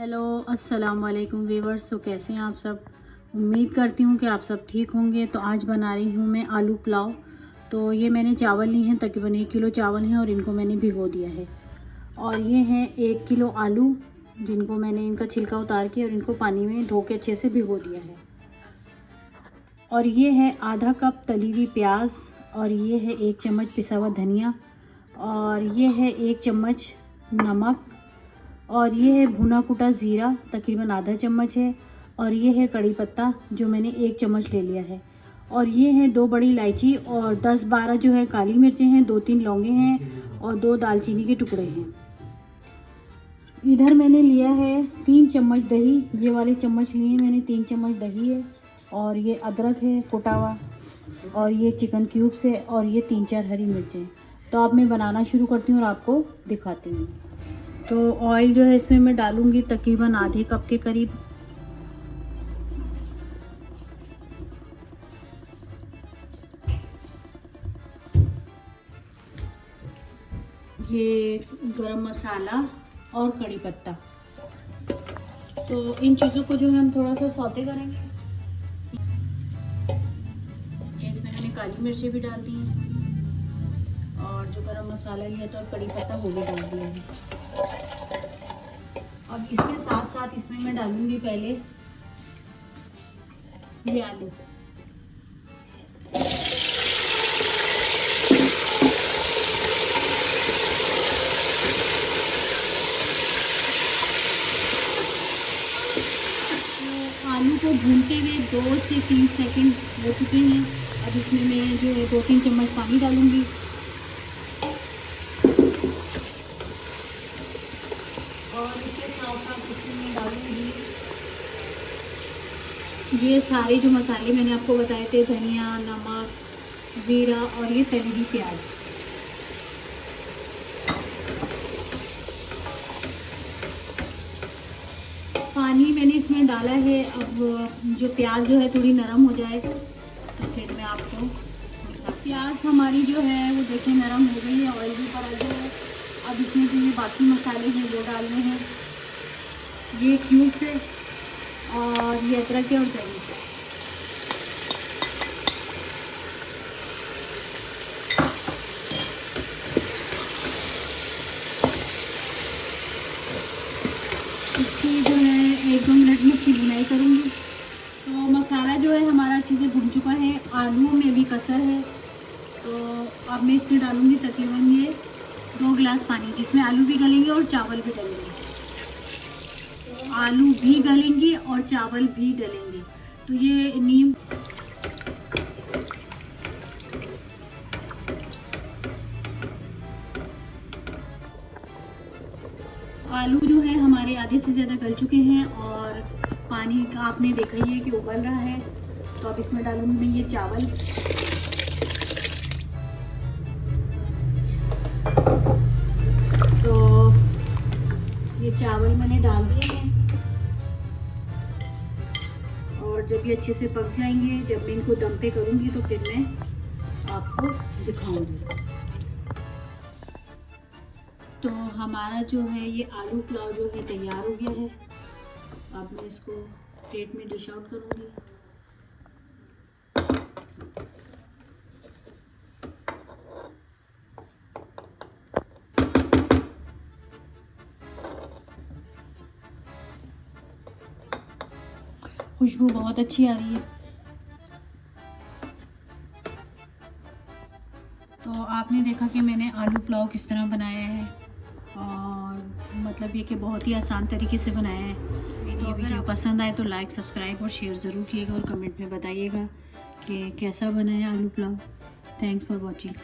Hello अस्सलाम वालेकुम viewers. तो कैसे हैं आप सब? उम्मीद करती हूँ कि आप सब ठीक होंगे। तो आज बना रही हूँ मैं आलू पुलाव। तो ये मैंने चावल लिए हैं, तकरीबन 1 किलो चावल हैं और इनको मैंने भिगो दिया है। और ये हैं 1 किलो आलू, जिनको मैंने इनका छिलका उतार के और इनको पानी में धो के अच्छे से भिगो दिया है। और ये है आधा कप तली हुई प्याज, और ये है 1 चम्मच पिसा हुआ धनिया, और ये है 1 चम्मच नमक, और ये है भुना कुटा ज़ीरा तकरीबन आधा चम्मच है, और ये है कड़ी पत्ता जो मैंने 1 चम्मच ले लिया है, और ये है 2 बड़ी इलायची, और 10-12 जो है काली मिर्चें हैं, 2-3 लौंगे हैं, और 2 दालचीनी के टुकड़े हैं। इधर मैंने लिया है 3 चम्मच दही, ये वाले चम्मच लिए मैंने 3 चम्मच दही है, और ये अदरक है कुटा हुआ, और ये चिकन क्यूब्स है, और ये 3-4 हरी मिर्चें। तो अब मैं बनाना शुरू करती हूँ और आपको दिखाती हूँ। तो ऑयल जो है इसमें मैं डालूंगी तकरीबन आधे कप के करीब। ये गरम मसाला और कड़ी पत्ता। तो इन चीज़ों को जो है हम थोड़ा सा सौते करेंगे। ये इसमें मैंने काली मिर्चें भी डाल दी हैं, और जो गरम मसाला लिया था और कड़ी पत्ता वो भी डाल दिया है। और इसके साथ साथ इसमें मैं डालूंगी पहले ये आलू। आलू को भूनते हुए 2 से 3 सेकंड हो चुके हैं। अब इसमें मैं जो है 2-3 चम्मच पानी डालूंगी, और इसके साथ साथ इसमें मैं डालूंगी ये सारे जो मसाले मैंने आपको बताए थे, धनिया, नमक, ज़ीरा, और ये तली हुई प्याज। पानी मैंने इसमें डाला है। अब जो प्याज जो है थोड़ी नरम हो जाए तो फिर मैं आपको प्याज हमारी जो है वो देखिए नरम हो गई है, ऑयल भी ऊपर आ गया है। अब इसमें जो ये बाकी मसाले हैं वो डालने हैं। ये क्यूब्स है, और ये अदरक है और दही है। इसकी जो है 1-2 मिनट में इसकी भुनाई करूँगी। तो मसाला जो है हमारा अच्छे से भुन चुका है, आलूओं में भी कसर है। तो अब मैं इसमें डालूँगी तकरीबन ये 2 गिलास पानी, जिसमें आलू भी गलेंगे और चावल भी डलेंगे। आलू भी गलेंगे और चावल भी डलेंगे। तो ये नीम आलू जो है हमारे आधे से ज़्यादा गल चुके हैं, और पानी का आपने देखा ही है कि उबल रहा है। तो अब इसमें डालूंगी मैं ये चावल। तो ये चावल मैंने डाल दिए हैं, और जब ये अच्छे से पक जाएंगे, जब मैं इनको दम पे करूँगी तो फिर मैं आपको दिखाऊंगी। तो हमारा जो है ये आलू पुलाव जो है तैयार हो गया है। अब मैं इसको प्लेट में डिश आउट करूँगी। खुशबू बहुत अच्छी आ रही है। तो आपने देखा कि मैंने आलू पुलाव किस तरह बनाया है, और मतलब ये कि बहुत ही आसान तरीके से बनाया है। तो अगर आप पसंद आए तो लाइक, सब्सक्राइब और शेयर ज़रूर कीजिएगा, और कमेंट में बताइएगा कि कैसा बना है आलू पुलाव। Thanks for watching.